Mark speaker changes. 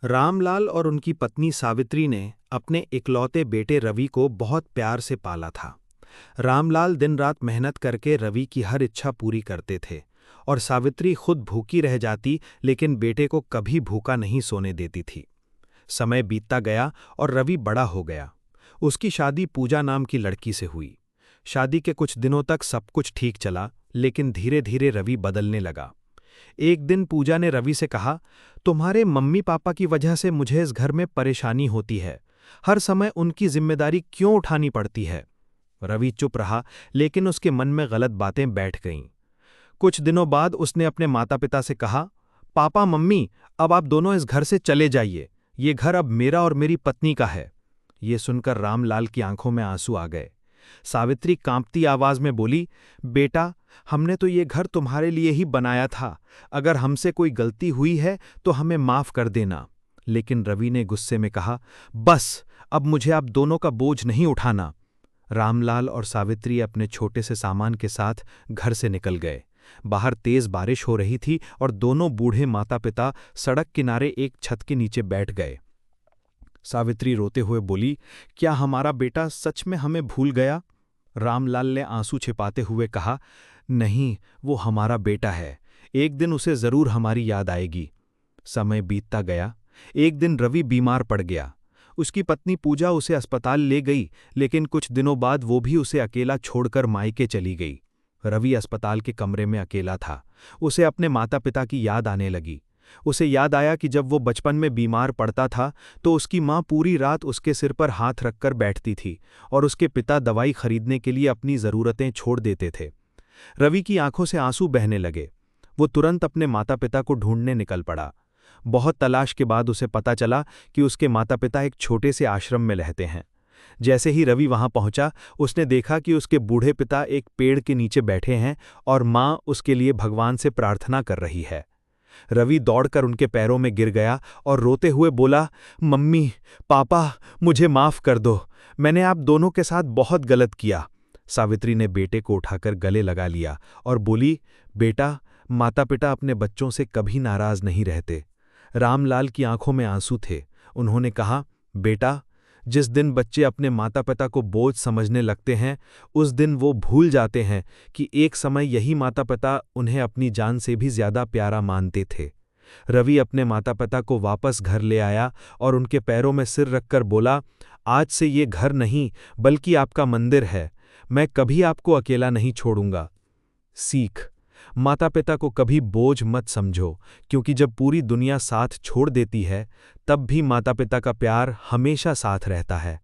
Speaker 1: रामलाल और उनकी पत्नी सावित्री ने अपने इकलौते बेटे रवि को बहुत प्यार से पाला था। रामलाल दिन रात मेहनत करके रवि की हर इच्छा पूरी करते थे और सावित्री खुद भूखी रह जाती, लेकिन बेटे को कभी भूखा नहीं सोने देती थी। समय बीतता गया और रवि बड़ा हो गया। उसकी शादी पूजा नाम की लड़की से हुई। शादी के कुछ दिनों तक सब कुछ ठीक चला, लेकिन धीरे धीरे रवि बदलने लगा। एक दिन पूजा ने रवि से कहा, तुम्हारे मम्मी पापा की वजह से मुझे इस घर में परेशानी होती है। हर समय उनकी जिम्मेदारी क्यों उठानी पड़ती है? रवि चुप रहा, लेकिन उसके मन में गलत बातें बैठ गईं। कुछ दिनों बाद उसने अपने माता पिता से कहा, पापा मम्मी, अब आप दोनों इस घर से चले जाइए। ये घर अब मेरा और मेरी पत्नी का है। ये सुनकर रामलाल की आंखों में आंसू आ गए। सावित्री कांपती आवाज में बोली, बेटा, हमने तो ये घर तुम्हारे लिए ही बनाया था। अगर हमसे कोई गलती हुई है तो हमें माफ कर देना। लेकिन रवि ने गुस्से में कहा, बस, अब मुझे आप दोनों का बोझ नहीं उठाना। रामलाल और सावित्री अपने छोटे से सामान के साथ घर से निकल गए। बाहर तेज बारिश हो रही थी और दोनों बूढ़े माता पिता सड़क किनारे एक छत के नीचे बैठ गए। सावित्री रोते हुए बोली, क्या हमारा बेटा सच में हमें भूल गया? रामलाल ने आंसू छिपाते हुए कहा, नहीं, वो हमारा बेटा है। एक दिन उसे जरूर हमारी याद आएगी। समय बीतता गया। एक दिन रवि बीमार पड़ गया। उसकी पत्नी पूजा उसे अस्पताल ले गई, लेकिन कुछ दिनों बाद वो भी उसे अकेला छोड़कर मायके चली गई। रवि अस्पताल के कमरे में अकेला था। उसे अपने माता पिता की याद आने लगी। उसे याद आया कि जब वो बचपन में बीमार पड़ता था तो उसकी माँ पूरी रात उसके सिर पर हाथ रखकर बैठती थी और उसके पिता दवाई खरीदने के लिए अपनी ज़रूरतें छोड़ देते थे। रवि की आंखों से आंसू बहने लगे। वो तुरंत अपने माता पिता को ढूंढने निकल पड़ा। बहुत तलाश के बाद उसे पता चला कि उसके माता पिता एक छोटे से आश्रम में रहते हैं। जैसे ही रवि वहां पहुंचा, उसने देखा कि उसके बूढ़े पिता एक पेड़ के नीचे बैठे हैं और माँ उसके लिए भगवान से प्रार्थना कर रही है। रवि दौड़कर उनके पैरों में गिर गया और रोते हुए बोला, मम्मी, पापा, मुझे माफ कर दो। मैंने आप दोनों के साथ बहुत गलत किया। सावित्री ने बेटे को उठाकर गले लगा लिया और बोली, बेटा, माता पिता अपने बच्चों से कभी नाराज नहीं रहते। रामलाल की आंखों में आंसू थे। उन्होंने कहा, बेटा, जिस दिन बच्चे अपने माता पिता को बोझ समझने लगते हैं, उस दिन वो भूल जाते हैं कि एक समय यही माता पिता उन्हें अपनी जान से भी ज्यादा प्यारा मानते थे। रवि अपने माता पिता को वापस घर ले आया और उनके पैरों में सिर रखकर बोला, आज से ये घर नहीं बल्कि आपका मंदिर है। मैं कभी आपको अकेला नहीं छोड़ूंगा। सीख: माता पिता को कभी बोझ मत समझो, क्योंकि जब पूरी दुनिया साथ छोड़ देती है, तब भी माता पिता का प्यार हमेशा साथ रहता है।